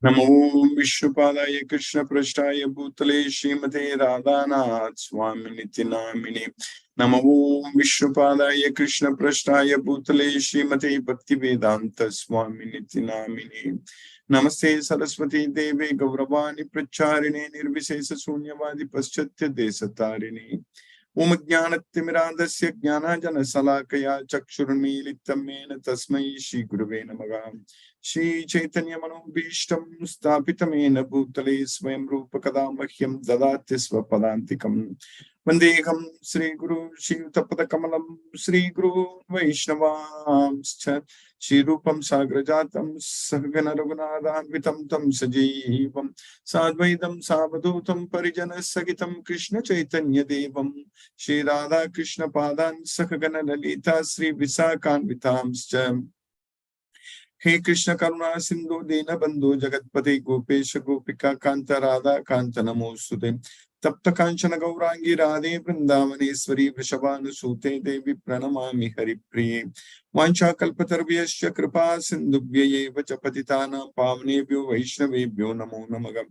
नमो विष्णुपादाय कृष्णपृष्ठाय भूतले श्रीमते राधानाथ स्वामिनिति नामिने। नमो विष्णुपादाय कृष्णपृष्ठाय भूतले श्रीमते भक्तिवेदांत स्वामिनिति नामिने। नमस्ते सरस्वती देवे गौरवाणी प्रचारिणे निर्विशेष शून्यवादी पश्चात्य देशतारिणे। ओम ज्ञानतिमिरान्धस्य ज्ञानाञ्जनशलाकया चक्षुरुन्मीलितं येन तस्मै श्री गुरुवे नमः। श्री चैतन्य मनोभीष्टं स्थापितं येन भूतले स्वयं रूप कदा मह्यं ददाति स्वपदान्तिकम्। वन्देऽहं श्रीगुरु श्रीयुतपदकमलं श्रीगुरु वैष्णवांश्च श्रीरूपं साग्रजातं सहगण रघुनाथान्वितं तं सजीवं साद्वैतं सावधूतं परिजनसहितं कृष्ण चैतन्य देवं श्री राधा कृष्ण पादान् सहगण ललिता श्री विशाखान्वितांश्च। हे कृष्ण करुणा सिंधु दीनबंधु जगत्पते गोपेश गोपिका कांत राधा कांत नमोस्तुते। तप्त कांचन गौरांगी राधे वृंदावनेश्वरी वृषभानुसूते देवी प्रणमामि हरिप्रिये। वाञ्छाकल्पतरुभ्यश्च कृपा सिन्धुभ्यैव च पतितानां पावनेभ्यो वैष्णवेभ्यो नमो नमः।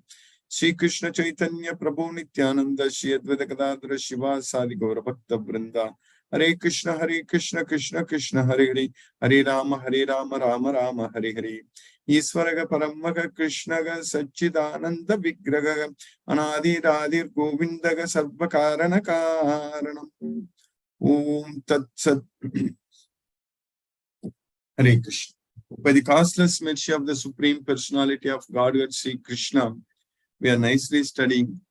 श्री कृष्ण चैतन्य प्रभु नित्यानंद श्री अद्वैत गदाधर शिवासादि गौर भक्त वृंदा। हरे कृष्ण कृष्ण कृष्ण हरे हरे, हरे राम राम राम हरे हरे। ईश्वर परम कृष्ण सच्चिदानंद विग्रह अनादिरादिर गोविंद सर्व कारण कारणम। ओम तत्सत। Hare Krishna. By the causeless mercy of the Supreme Personality of Godhead, Sri Krishna, we are nicely studying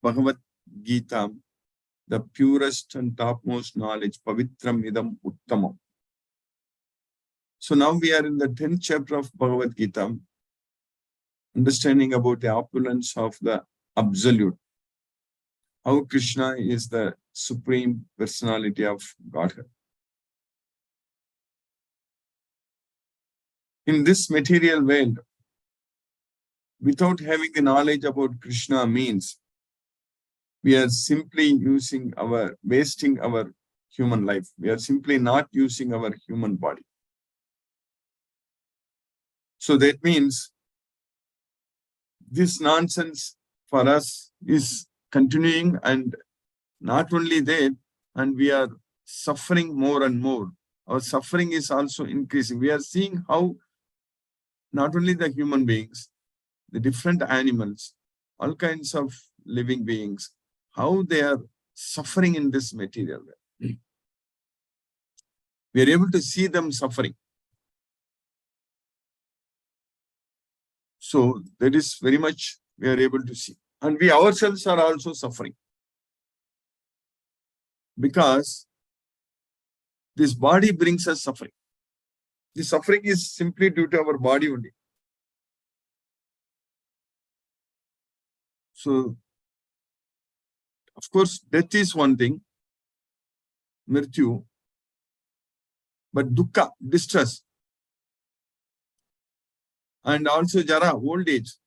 Bhagavad Gita, the purest and topmost knowledge, Pavitram Idam Uttamam. So now we are in the 10th chapter of Bhagavad Gita, understanding about the opulence of the Absolute, how Krishna is the Supreme Personality of Godhead. In this material world, without having the knowledge about Krishna means we are simply wasting our human life. We are simply not using our human body. So that means this nonsense for us is continuing, and not only that, and we are suffering more and more. Our suffering is also increasing. We are seeing how not only the human beings, the different animals, all kinds of living beings, how they are suffering in this material world. We are able to see them suffering. So that is very much we are able to see. And we ourselves are also suffering. Because this body brings us suffering. The suffering is simply due to our body only. So, of course, death is one thing, mrityu, but dukkha, distress, and also jara, old age.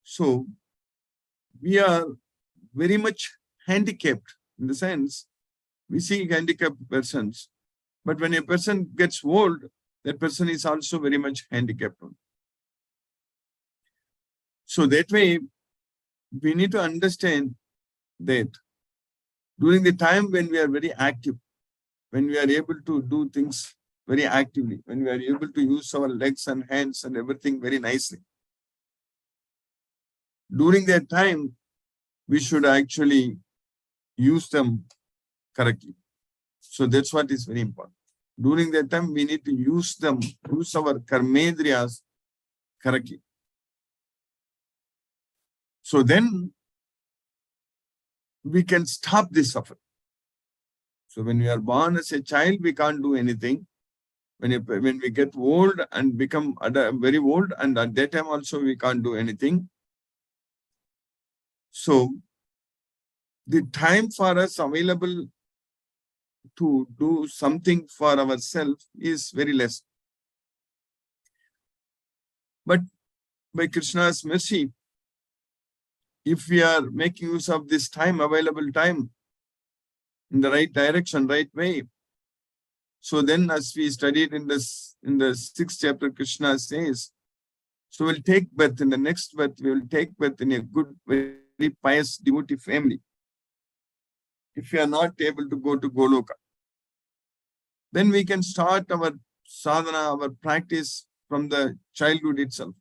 So, we are very much handicapped in the sense we see handicapped persons, but when a person gets old, that person is also very much handicapped. So that way, we need to understand that during the time when we are very active, when we are able to do things very actively, when we are able to use our legs and hands and everything very nicely, during that time, we should actually use them correctly. So that's what is very important. During that time, we need to use our karmendriyas correctly. So then we can stop this suffering. So when we are born as a child, we can't do anything. When we get old and become very old, and at that time also we can't do anything. So the time for us available to do something for ourselves is very less. But by Krishna's mercy, if we are making use of this available time in the right direction, right way, so then as we studied in the 6th chapter, Krishna says So we'll take birth. In the next birth, we will take birth in a good, very pious devotee family. If we are not able to go to Goloka, then we can start our sadhana, our practice from the childhood itself.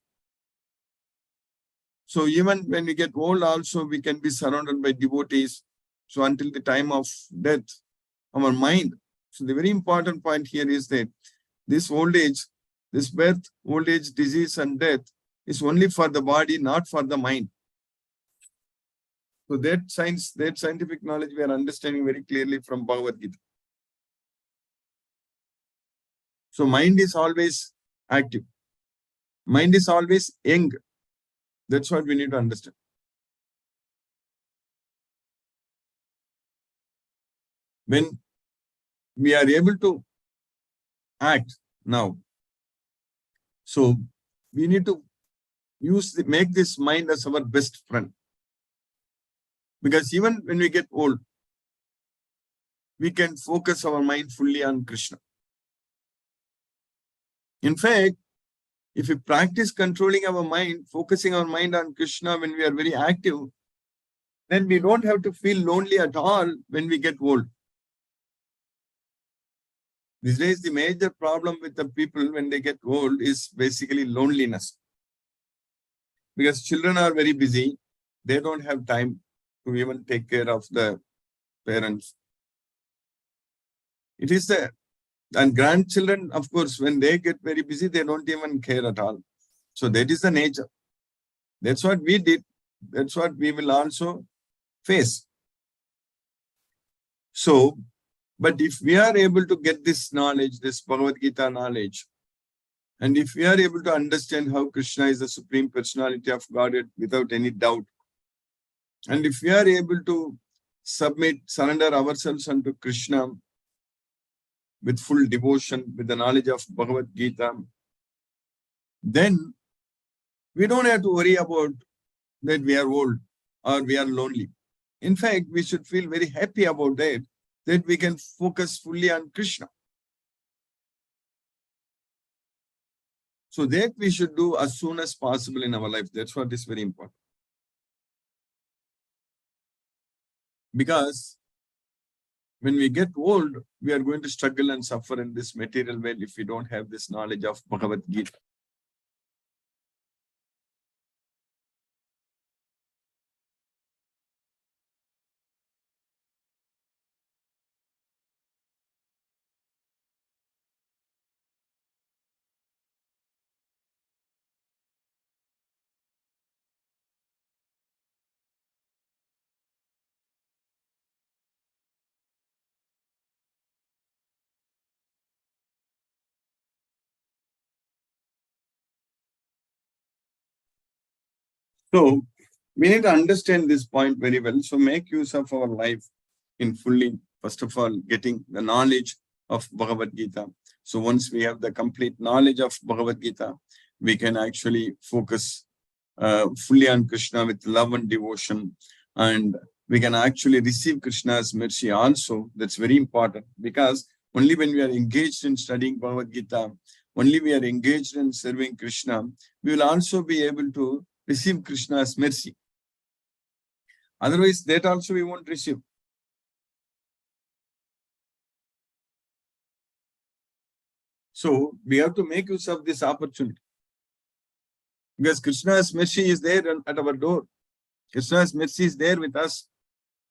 So even when we get old also, we can be surrounded by devotees. So until the time of death, our mind. So the very important point here is that this old age, this birth, old age, disease and death is only for the body, not for the mind. So that science, that scientific knowledge we are understanding very clearly from Bhagavad Gita. So mind is always active. Mind is always young. That's what we need to understand. When we are able to act now, so we need to make this mind as our best friend. Because even when we get old, we can focus our mind fully on Krishna. In fact, if we practice controlling our mind, focusing our mind on Krishna when we are very active, then we don't have to feel lonely at all when we get old. These days, the major problem with the people when they get old is basically loneliness. Because children are very busy. They don't have time to even take care of the parents. It is there. And grandchildren, of course, when they get very busy, they don't even care at all. So that is the nature. That's what we did. That's what we will also face. So, but if we are able to get this knowledge, this Bhagavad Gita knowledge, and if we are able to understand how Krishna is the Supreme Personality of Godhead without any doubt, and if we are able to surrender ourselves unto Krishna with full devotion, with the knowledge of Bhagavad Gita, then we don't have to worry about that we are old or we are lonely. In fact, we should feel very happy about that we can focus fully on Krishna. So that we should do as soon as possible in our life. That's what is very important. Because when we get old, we are going to struggle and suffer in this material world if we don't have this knowledge of Bhagavad Gita. So we need to understand this point very well. So make use of our life in fully, first of all, getting the knowledge of Bhagavad Gita. So once we have the complete knowledge of Bhagavad Gita, we can actually focus fully on Krishna with love and devotion. And we can actually receive Krishna's mercy also. That's very important, because only when we are engaged in studying Bhagavad Gita, only we are engaged in serving Krishna, we will also be able to receive Krishna's mercy. Otherwise, that also we won't receive. So we have to make use of this opportunity. Because Krishna's mercy is there at our door. Krishna's mercy is there with us.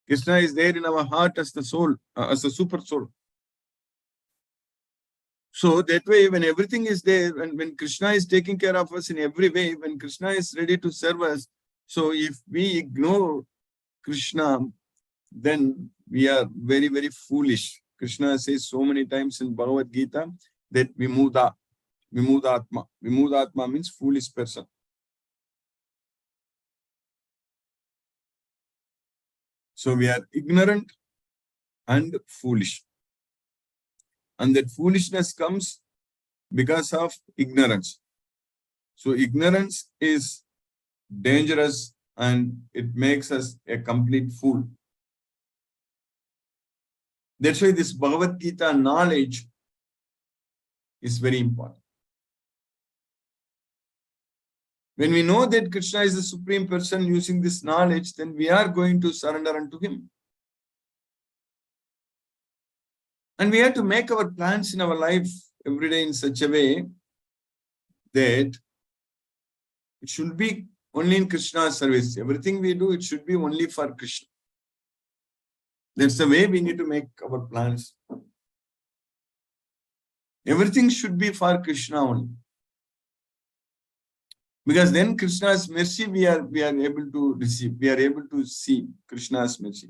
Krishna is there in our heart as the soul, as the super soul. So that way, when everything is there, and when Krishna is taking care of us in every way, when Krishna is ready to serve us, so if we ignore Krishna, then we are very, very foolish. Krishna says so many times in Bhagavad Gita that Vimudatma. Vimudatma means foolish person. So we are ignorant and foolish. And that foolishness comes because of ignorance. So ignorance is dangerous and it makes us a complete fool. That's why this Bhagavad Gita knowledge is very important. When we know that Krishna is the Supreme Person using this knowledge, then we are going to surrender unto Him. And we have to make our plans in our life every day in such a way that it should be only in Krishna's service. Everything we do, it should be only for Krishna. That's the way we need to make our plans. Everything should be for Krishna only. Because then Krishna's mercy we are able to receive. We are able to see Krishna's mercy.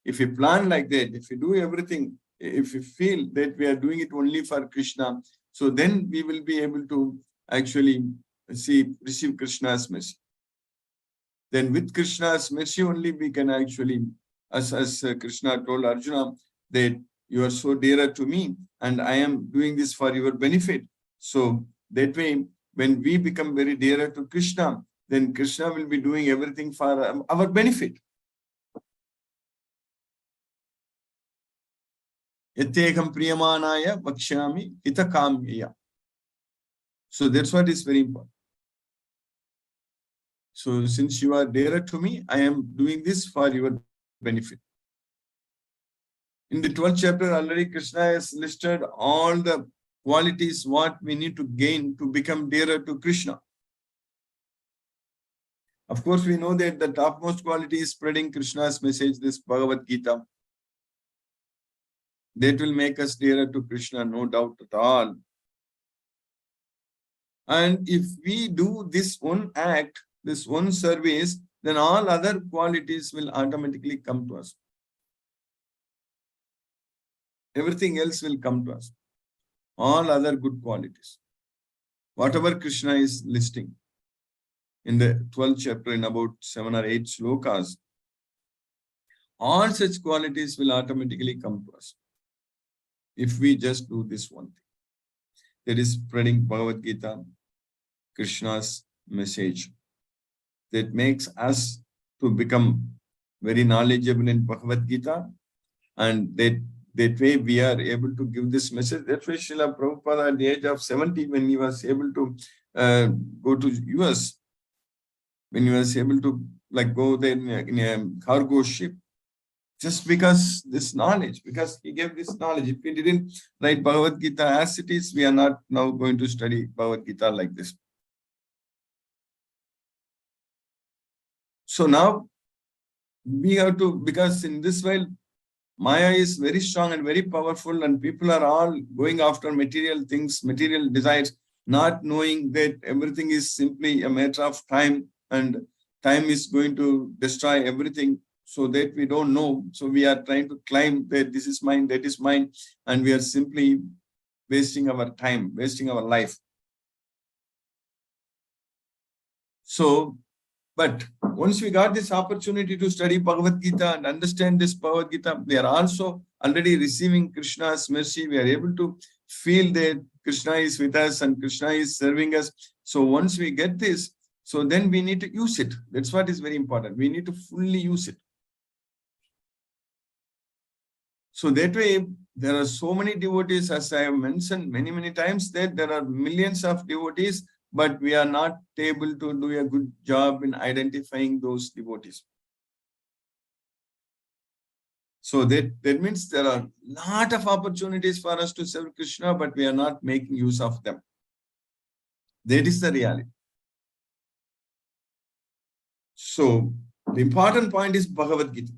If we plan like that, if we do everything, if we feel that we are doing it only for Krishna, so then we will be able to actually receive Krishna's mercy. Then with Krishna's mercy only we can actually, as Krishna told Arjuna, that you are so dear to me and I am doing this for your benefit. So that way, when we become very dear to Krishna, then Krishna will be doing everything for our benefit. Yatyekam priyamanaya vakshami hitakamya. So that's what is very important. So since you are dear to me, I am doing this for your benefit. In the 12th chapter, already Krishna has listed all the qualities what we need to gain to become dearer to Krishna. Of course, we know that the topmost quality is spreading Krishna's message, this Bhagavad Gita. That will make us dearer to Krishna, no doubt at all. And if we do this one act, this one service, then all other qualities will automatically come to us. Everything else will come to us. All other good qualities. Whatever Krishna is listing in the 12th chapter in about 7 or 8 slokas, all such qualities will automatically come to us if we just do this one thing. That is spreading Bhagavad Gita, Krishna's message. That makes us to become very knowledgeable in Bhagavad Gita, and that way we are able to give this message. That's why Srila Prabhupada at the age of 70, when he was able to go to US, when he was able to go there in a cargo ship, just because this knowledge, because he gave this knowledge. If we didn't write Bhagavad Gita as it is, we are not now going to study Bhagavad Gita like this. So now we have to, because in this world, Maya is very strong and very powerful, and people are all going after material things, material desires, not knowing that everything is simply a matter of time, and time is going to destroy everything, so that we don't know. So we are trying to claim that this is mine, that is mine, and we are simply wasting our time, wasting our life. So, but once we got this opportunity to study Bhagavad Gita and understand this Bhagavad Gita, we are also already receiving Krishna's mercy. We are able to feel that Krishna is with us and Krishna is serving us. So once we get this, so then we need to use it. That's what is very important. We need to fully use it. So that way, there are so many devotees, as I have mentioned many times, that there are millions of devotees, but we are not able to do a good job in identifying those devotees. So that means there are a lot of opportunities for us to serve Krishna, but we are not making use of them. That is the reality. So the important point is Bhagavad Gita.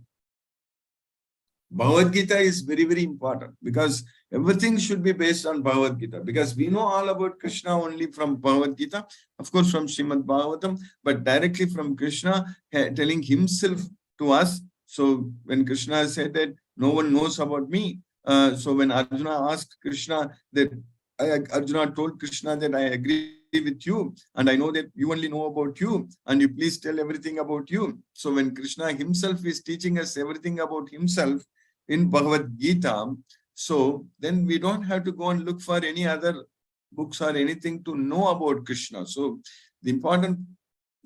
Bhagavad Gita is very important, because everything should be based on Bhagavad Gita, because we know all about Krishna only from Bhagavad Gita, of course from Srimad Bhagavatam, but directly from Krishna telling himself to us. So when Krishna said that no one knows about me, so when Arjuna asked Krishna that, Arjuna told Krishna that I agree with you, and I know that you only know about you, and you please tell everything about you. So when Krishna himself is teaching us everything about himself in Bhagavad Gita, so then we don't have to go and look for any other books or anything to know about Krishna. So the important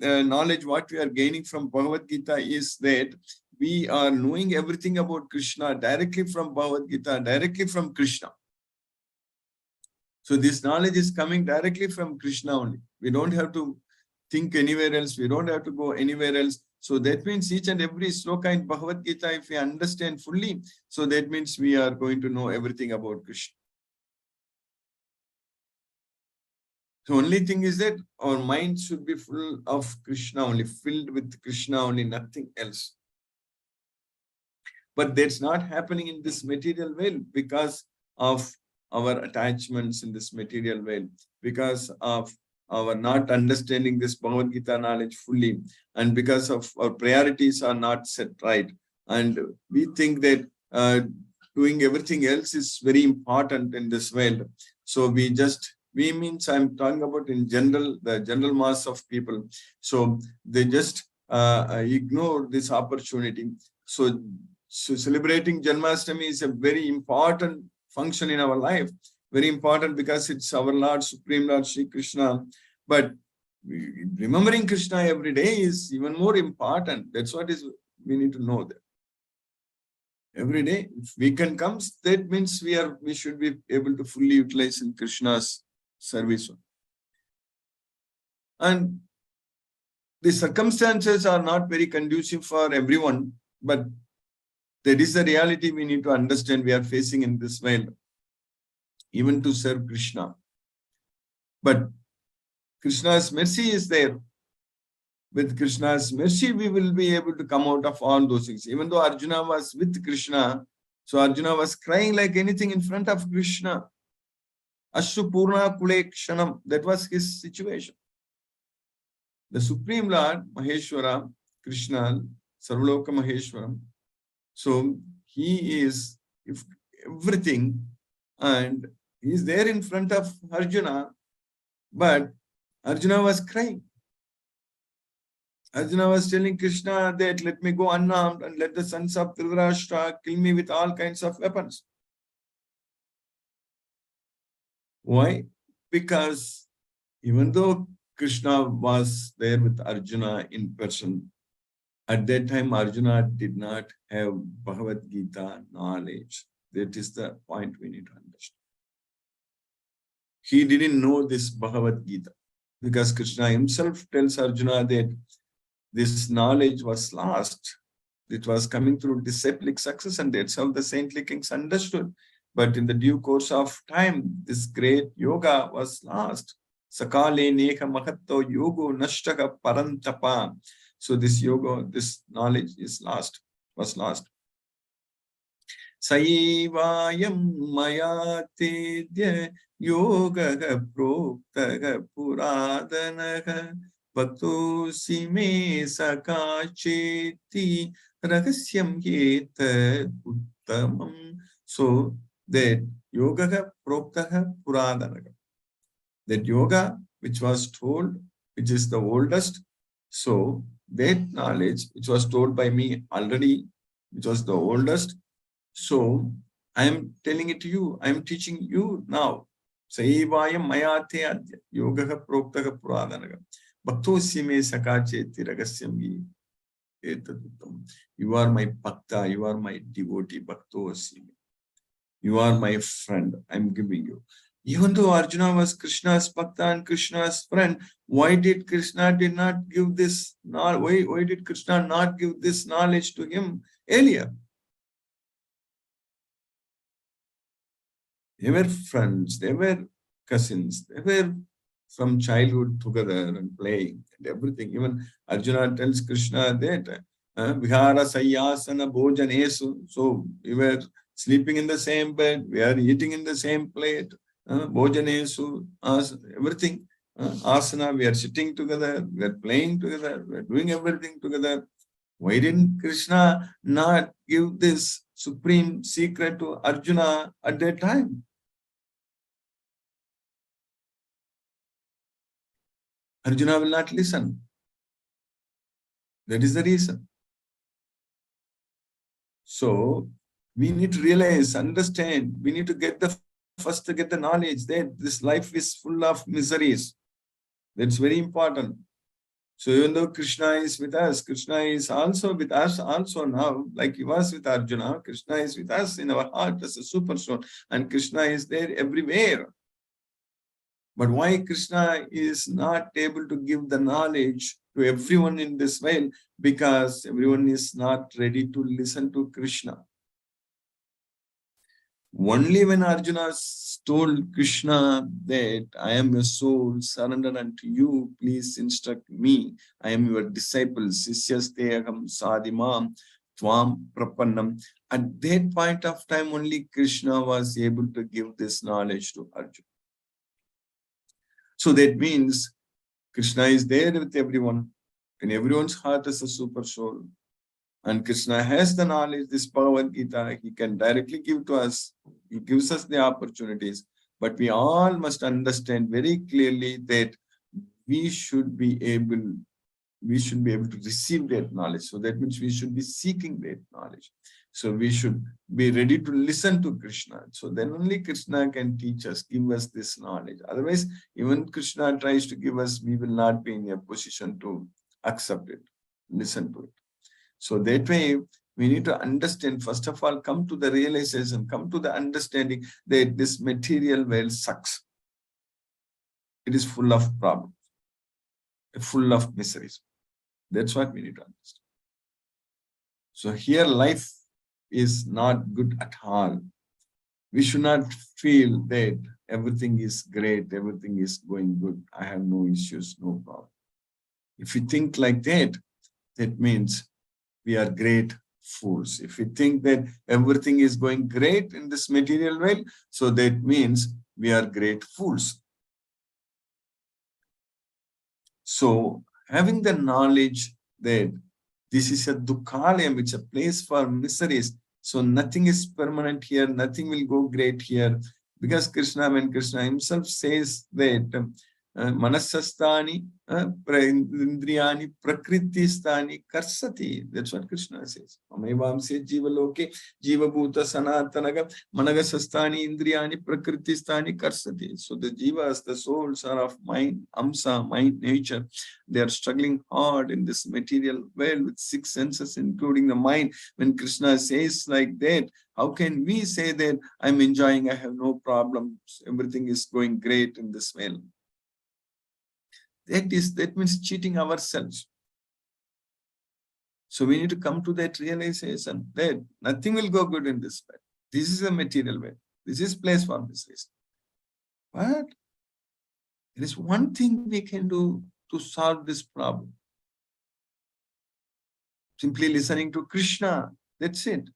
knowledge what we are gaining from Bhagavad Gita is that we are knowing everything about Krishna directly from Bhagavad Gita, directly from Krishna. So this knowledge is coming directly from Krishna only. We don't have to think anywhere else. We don't have to go anywhere else. So that means each and every sloka in Bhagavad Gita, if we understand fully, so that means we are going to know everything about Krishna. The only thing is that our mind should be full of Krishna only, filled with Krishna only, nothing else. But that's not happening in this material world because of our attachments in this material world, because of our not understanding this Bhagavad Gita knowledge fully, and because of our priorities are not set right. And we think that doing everything else is very important in this world. So we means I'm talking about in general, the general mass of people. So they just ignore this opportunity. So celebrating Janmashtami is a very important function in our life. Very important because it's our Lord, Supreme Lord, Sri Krishna. But remembering Krishna every day is even more important. That's what we need to know that. Every day, if weekend comes, that means we should be able to fully utilize in Krishna's service. And the circumstances are not very conducive for everyone, but that is the reality we need to understand we are facing in this world, even to serve Krishna. But Krishna's mercy is there. With Krishna's mercy, we will be able to come out of all those things. Even though Arjuna was with Krishna, so Arjuna was crying like anything in front of Krishna. Ashu Purna Kule Kshanam, that was his situation. The Supreme Lord, Maheshwara, Krishna, Sarvaloka Maheshwaram. So he is everything, and he is there in front of Arjuna, but Arjuna was crying. Arjuna was telling Krishna that let me go unarmed and let the sons of Dhritarashtra kill me with all kinds of weapons. Why? Because even though Krishna was there with Arjuna in person, at that time Arjuna did not have Bhagavad Gita knowledge. That is the point we need to understand. He didn't know this Bhagavad Gita because Krishna himself tells Arjuna that this knowledge was lost. It was coming through disciplic success, and that's how the saintly kings understood. But in the due course of time, this great yoga was lost. Sakale neha mahatto yogo nashtaka parantapa. So this yoga, this knowledge is lost, was lost. Saivayam maya tedya yoga proktaha puradanaha Bhaktosi me sakacheti ragasyam yeta uttamam. So that yoga proktaha puradanaga. That yoga which was told, which is the oldest, so that knowledge which was told by me already, which was the oldest, so I am telling it to you, I am teaching you now. Saivayam mayate adya yoga proktaha puradanaga. You are my bhakta, you are my devotee, you are my friend, I'm giving you. Even though Arjuna was Krishna's bhakta and Krishna's friend, why did Krishna not give this knowledge? Why did Krishna not give this knowledge to him earlier? They were friends, they were cousins, they were from childhood together and playing and everything. Even Arjuna tells Krishna that Vihara Sayyasana Bhojanesu. So we were sleeping in the same bed, we are eating in the same plate, Bhojanesu, everything. Asana, we are sitting together, we are playing together, we are doing everything together. Why didn't Krishna not give this supreme secret to Arjuna at that time? Arjuna will not listen. That is the reason. So we need to realize, understand, we need to get the knowledge that this life is full of miseries. That's very important. So even though Krishna is with us, Krishna is also with us also now, like he was with Arjuna, Krishna is with us in our heart as a super soul, and Krishna is there everywhere. But why Krishna is not able to give the knowledge to everyone in this way? Because everyone is not ready to listen to Krishna. Only when Arjuna told Krishna that I am your soul, surrendered unto you, please instruct me. I am your disciple. Sishyasteham sadimam tvam prapannam. At that point of time, only Krishna was able to give this knowledge to Arjuna. So that means Krishna is there with everyone. In everyone's heart is a super soul. And Krishna has the knowledge, this Bhagavad Gita, he can directly give to us. He gives us the opportunities. But we all must understand very clearly that we should be able to receive that knowledge. So that means we should be seeking that knowledge. So we should be ready to listen to Krishna. So then only Krishna can teach us, give us this knowledge. Otherwise, even Krishna tries to give us, we will not be in a position to accept it, listen to it. So that way, we need to understand, first of all, come to the realization, come to the understanding that this material world sucks. It is full of problems, full of miseries. That's what we need to understand. So here life is not good at all. We should not feel that everything is great, everything is going good. I have no issues, no problem. If we think like that, that means we are great fools. If we think that everything is going great in this material world, so that means we are great fools. So having the knowledge that this is a dukhalayam, it's a place for miseries. So nothing is permanent here, nothing will go great here. Because when Krishna himself says that Manasastani, Indriyani, Prakriti-stani, Karsati. That's what Krishna says. Amevamse Jiva Loke, Jiva Bhuta Sanatanaga, Managasastani, Indriyani, Prakriti-stani, Karsati. So the Jivas, the souls are of mind, Amsa, mind, nature. They are struggling hard in this material world with 6 senses, including the mind. When Krishna says like that, how can we say that I'm enjoying, I have no problems, everything is going great in this world? That means cheating ourselves. So we need to come to that realization that nothing will go good in this world. This is a material world. This is place for miseries. But there is one thing we can do to solve this problem. Simply listening to Krishna. That's it.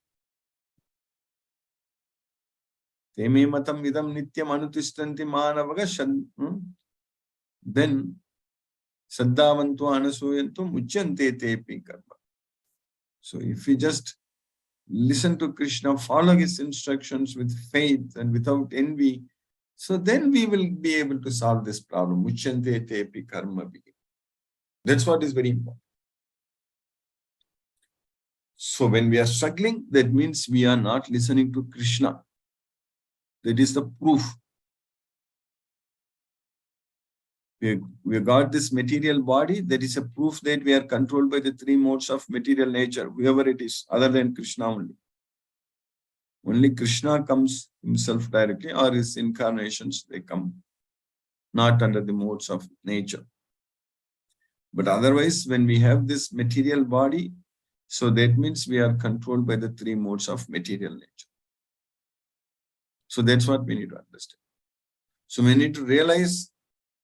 Teme matam vidam nityam anutistanti manavaga. Then Saddhavantu anasuyantu muchyante tepi karma. So if we just listen to Krishna, follow his instructions with faith and without envy, so then we will be able to solve this problem. Muchyante tepi karma. That's what is very important. So when we are struggling, that means we are not listening to Krishna. That is the proof. We got this material body, that is a proof that we are controlled by the 3 modes of material nature, whoever it is, other than Krishna only. Only Krishna comes himself directly, or his incarnations, they come not under the modes of nature. But otherwise, when we have this material body, so that means we are controlled by the 3 modes of material nature. So that's what we need to understand. So we need to realize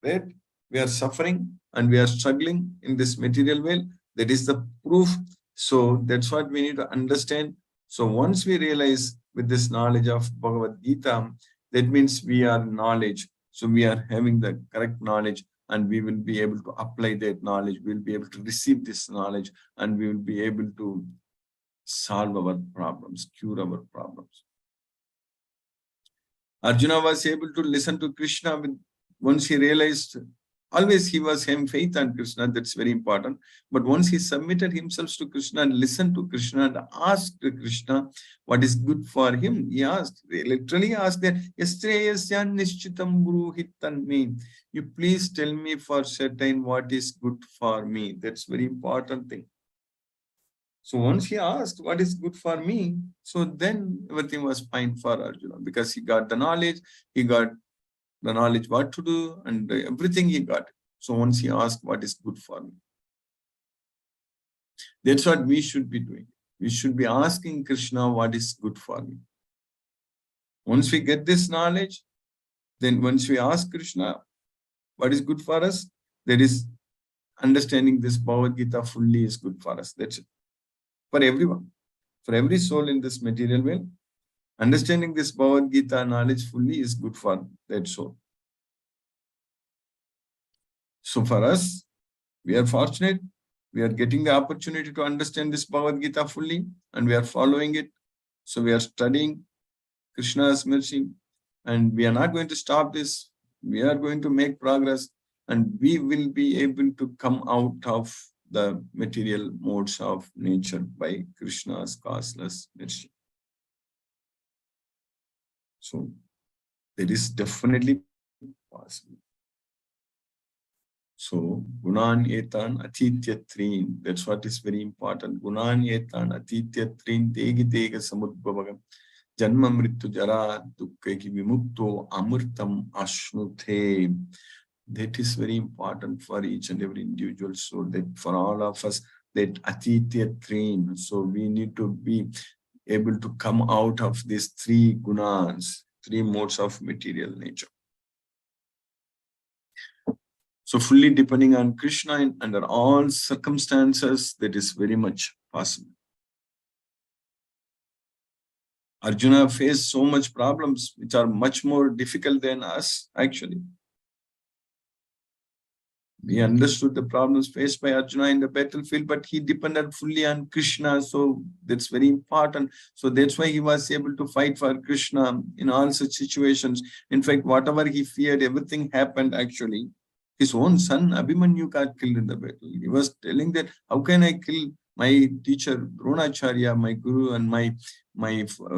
that we are suffering and we are struggling in this material world. That is the proof. So that's what we need to understand. So once we realize with this knowledge of Bhagavad Gita, that means we are knowledge. So we are having the correct knowledge and we will be able to apply that knowledge. We'll be able to receive this knowledge and we will be able to solve our problems, cure our problems. Arjuna was able to listen to Krishna once he realized, always he was having faith on Krishna, that's very important. But once he submitted himself to Krishna and listened to Krishna and asked Krishna what is good for him, he asked, literally asked that, Yastreyasyan nishchitam bruhitan me. You please tell me for certain what is good for me. That's very important thing. So once he asked what is good for me, so then everything was fine for Arjuna because he got the knowledge, he got the knowledge what to do, and everything he got. So once he asked, what is good for me? That's what we should be doing. We should be asking Krishna, what is good for me? Once we get this knowledge, then once we ask Krishna, what is good for us, that is understanding this Bhagavad Gita fully is good for us. That's it. For everyone, for every soul in this material world, understanding this Bhagavad Gita knowledge fully is good for that soul. So for us, we are fortunate. We are getting the opportunity to understand this Bhagavad Gita fully, and we are following it. So we are studying Krishna's mercy, and we are not going to stop this. We are going to make progress, and we will be able to come out of the material modes of nature by Krishna's causeless mercy. So it is definitely possible. So Gunan Etan Atityatreen, that's what is very important. Gunan Etan Atityatreen Degi Dega Samudbhavagam Janma Mrittu Jara Dukkeki Vimukto Amurtam Ashnuthe. That is very important for each and every individual soul, that for all of us, that Atityatreen. So we need to be able to come out of these three gunas, three modes of material nature. So fully depending on Krishna under all circumstances, that is very much possible. Arjuna faced so much problems which are much more difficult than us, actually. We understood the problems faced by Arjuna in the battlefield, but he depended fully on Krishna, so that's very important. So that's why he was able to fight for Krishna in all such situations. In fact, whatever he feared, everything happened actually. His own son, Abhimanyu, got killed in the battle. He was telling that, how can I kill my teacher, Dronacharya, my guru, and my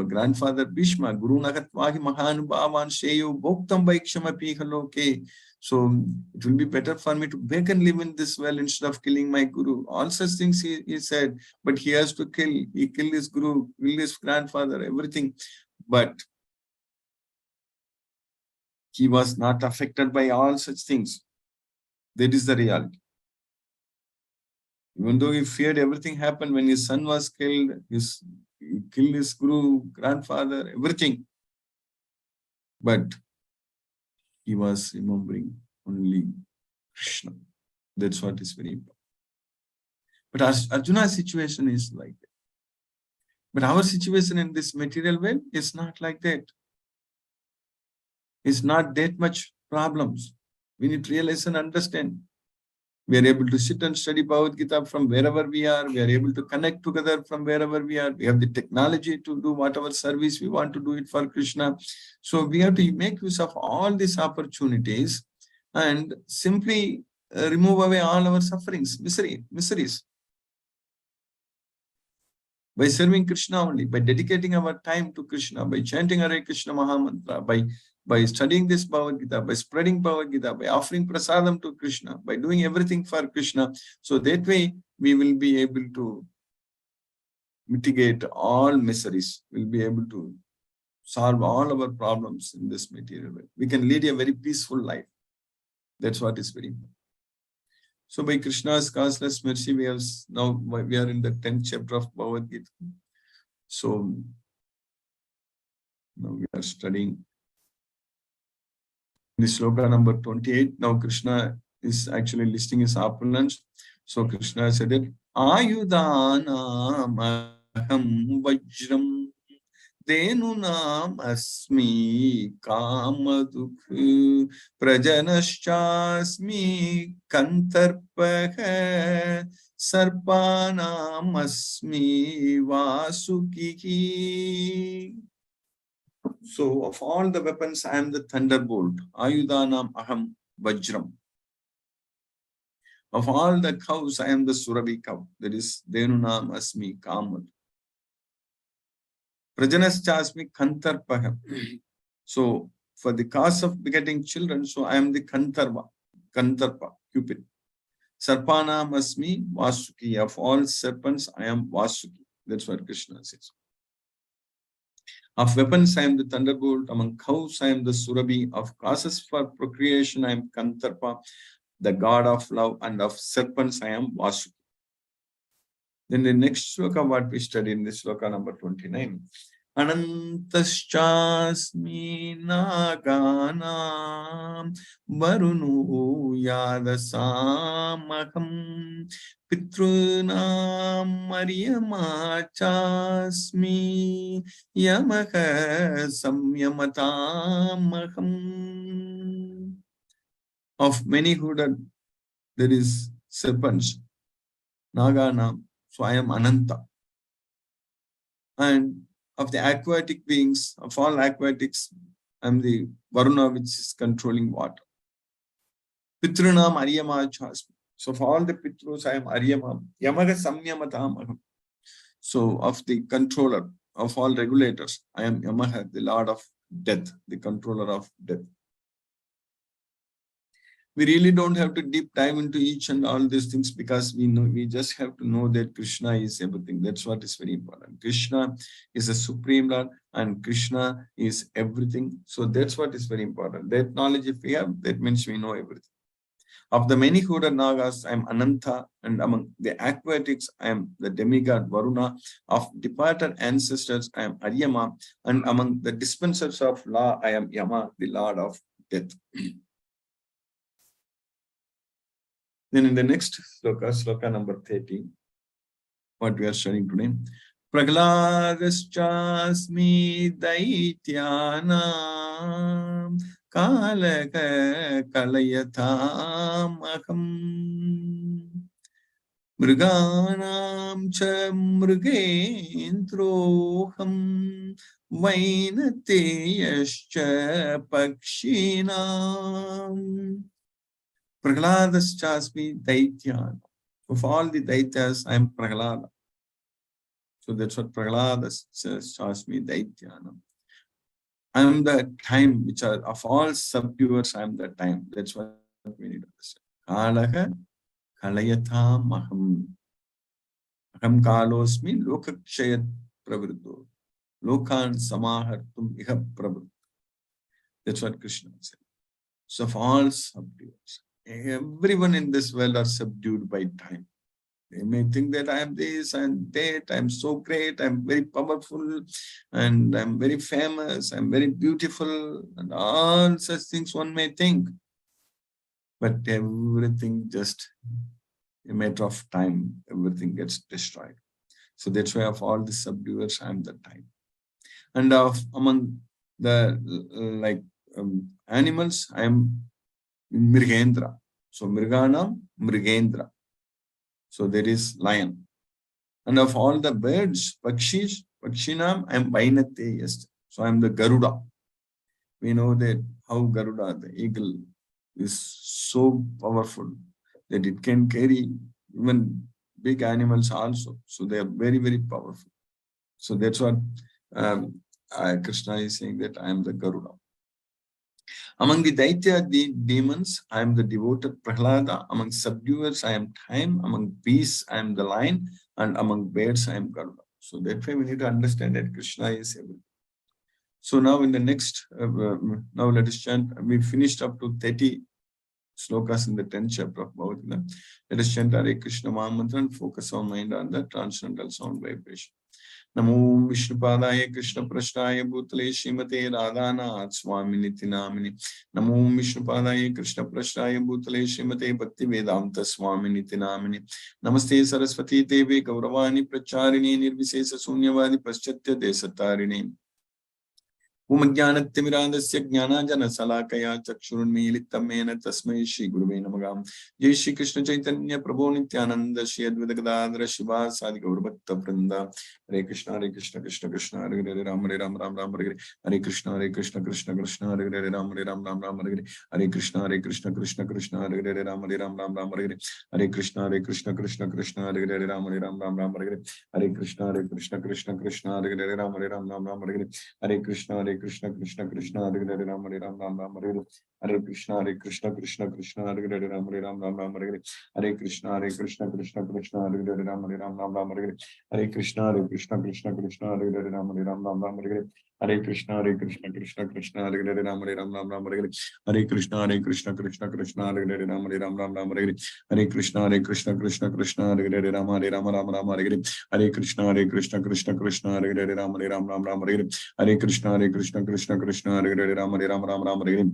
grandfather, Bhishma? Guru Nagatvahi Mahanubhavan Sheyo Bhoktam Vaikshamapi Haloke. So it will be better for me to beg and live in this well instead of killing my guru. All such things he said, but he has to kill. He killed his guru, killed his grandfather, everything. But he was not affected by all such things. That is the reality. Even though he feared, everything happened when his son was killed, he killed his guru, grandfather, everything. But he was remembering only Krishna. That's what is very important. But Arjuna's situation is like that. But our situation in this material world is not like that. It's not that much problems. We need to realize and understand. We are able to sit and study Bhagavad Gita from wherever we are. We are able to connect together from wherever we are. We have the technology to do whatever service we want to do it for Krishna. So we have to make use of all these opportunities and simply remove away all our sufferings, miseries. By serving Krishna only, by dedicating our time to Krishna, by chanting Hare Krishna Mahamantra, by studying this Bhagavad Gita, by spreading Bhagavad Gita, by offering prasadam to Krishna, by doing everything for Krishna. So that way we will be able to mitigate all miseries. We'll be able to solve all our problems in this material world. We can lead a very peaceful life. That's what is very important. So by Krishna's causeless mercy, we are in the 10th chapter of Bhagavad Gita. So now we are studying this sloka number 28. Now Krishna is actually listing his opulence. So Krishna said that Ayudanam aham vajram Denunam asmi kamadukh prajanaschasmi kantarpah sarpanam asmi vasukihi. So of all the weapons, I am the thunderbolt. Ayudanam aham vajram. Of all the cows, I am the Surabhi cow. That is Denunam asmi kamadukh. Prajanaschasmi kantarpah. So for the cause of begetting children, so I am the kantarpa, Cupid. Sarpanam asmi vasuki. Of all serpents, I am Vasuki. That's what Krishna says. Of weapons, I am the thunderbolt. Among cows, I am the Surabhi. Of causes for procreation, I am Kantarpa, the god of love, and of serpents, I am Vasuki. Then the next sloka, what we study in this sloka number 29. Anantaschasmi naganam varunu yadasamaham pitrunam maryamachasmi yamaka samyamatamaham. Of many hooded, there is serpents, naganam, so I am Ananta. And of the aquatic beings, of all aquatics, I am the Varuna which is controlling water. Pitrunam Aryama Chasmi. So for all the Pitrus, I am Aryama. Yamaga Samyamatam. So of the controller of all regulators, I am Yamaha, the Lord of death, the controller of death. We really don't have to deep dive into each and all these things because we just have to know that Krishna is everything. That's what is very important. Krishna is the Supreme Lord and Krishna is everything. So that's what is very important. That knowledge, if we have, that means we know everything. Of the many hooded Nagas, I am Ananta, and among the aquatics, I am the demigod Varuna. Of departed ancestors, I am Aryama, and among the dispensers of law, I am Yama, the Lord of death. Then in the next sloka number 30, what we are studying today, Pragladaschasmi Daityanam Kalaka Kalayatham Aham Mriganam Cha Mrigendroham Vainateyascha Pakshinam. Pragladaschasmi Daityan. Of all the Daityas, I am Praglada. So that's what Pragladaschasmi Daityanam. I am the time which are of all subduers, I am the time. That's what we need to understand. Kalaha Kalayatham Aham. Aham Kalosmi Lokakshayat Pravriddho. Lokan Samahartum Iha Pravriddho. That's what Krishna said. So of all subduers. Everyone in this world are subdued by time. They may think that I am this and that, I am so great, I am very powerful, and I am very famous, I am very beautiful, and all such things one may think. But everything just a matter of time, everything gets destroyed. So that's why of all the subduers, I am the time. And among the animals, I am Mrigendra. So Mriganam, Mrigendra. So there is lion. And of all the birds, Pakshinam, I am Vainate, yes. So I am the Garuda. We know that how Garuda, the eagle, is so powerful that it can carry even big animals also. So they are very, very powerful. So that's what Krishna is saying, that I am the Garuda. Among the Daitya demons, I am the devoted Prahlada. Among subduers, I am time. Among beasts, I am the lion. And among birds, I am Garuda. So that way we need to understand that Krishna is everything. So now in the next, now let us chant. We finished up to 30 slokas in the 10th chapter of Bhagavad Gita. Let us chant Hare Krishna Mahamantra and focus our mind on the transcendental sound vibration. Namo Vishnupadaya Krishna Prashtaya Bhutale Srimate Radhanath Swaminiti Namini. Namo Vishnupadaya Krishna Prashtaya Bhutale Srimate Bhakti Vedanta Swaminiti Namini. Namaste Saraswati Devi Gauravani Pracharini Nirvisesa Sunyavadi Paschatya Desatarini. Umajnanattimirandasya Jnananjana Salakaya Chakshurunmilitam Mena Tasmai Shri Guruve Namaha. Jai Shri Krishna Chaitanya Prabhu Nityananda Shri Advaita Gadadhara Shiva Sadi Gaur Bhakta Vrinda. Hare Krishna Krishna Krishna Hare Hare Ram Ram Ram Hare Hare Krishna Krishna Krishna Hare Hare Ram Ram Hare Hare Krishna Krishna Krishna Hare Hare Ram Ram Hare Hare Krishna Krishna Krishna Hare Hare Ram Ram Hare Hare Krishna Krishna Krishna Hare Hare Ram Ram Hare Hare Krishna Krishna Krishna Krishna Hare Hare Ram Hare Ram Ram Ram Hare Hare Hare Krishna Krishna Krishna Hare Hare Ram Hare Ram Ram Ram Hare Hare Hare Krishna Krishna Krishna Hare Hare Ram Hare Ram Ram Ram Hare Hare Hare Krishna Krishna Krishna Hare Hare Ram Hare Ram Ram Ram Hare Hare Hare Krishna Krishna Hare Hare Ram Hare Ram Ram Ram Hare Hare Hare Krishna Krishna Hare Hare Ram Hare Ram Ram Ram Hare Hare Hare Krishna Krishna Hare Hare Ram Hare Ram Ram Ram Hare Hare Hare Krishna Krishna Hare Hare Ram Hare Ram Ram Ram Hare Hare Hare Krishna Krishna Hare Hare Ram Hare Ram Ram Ram Hare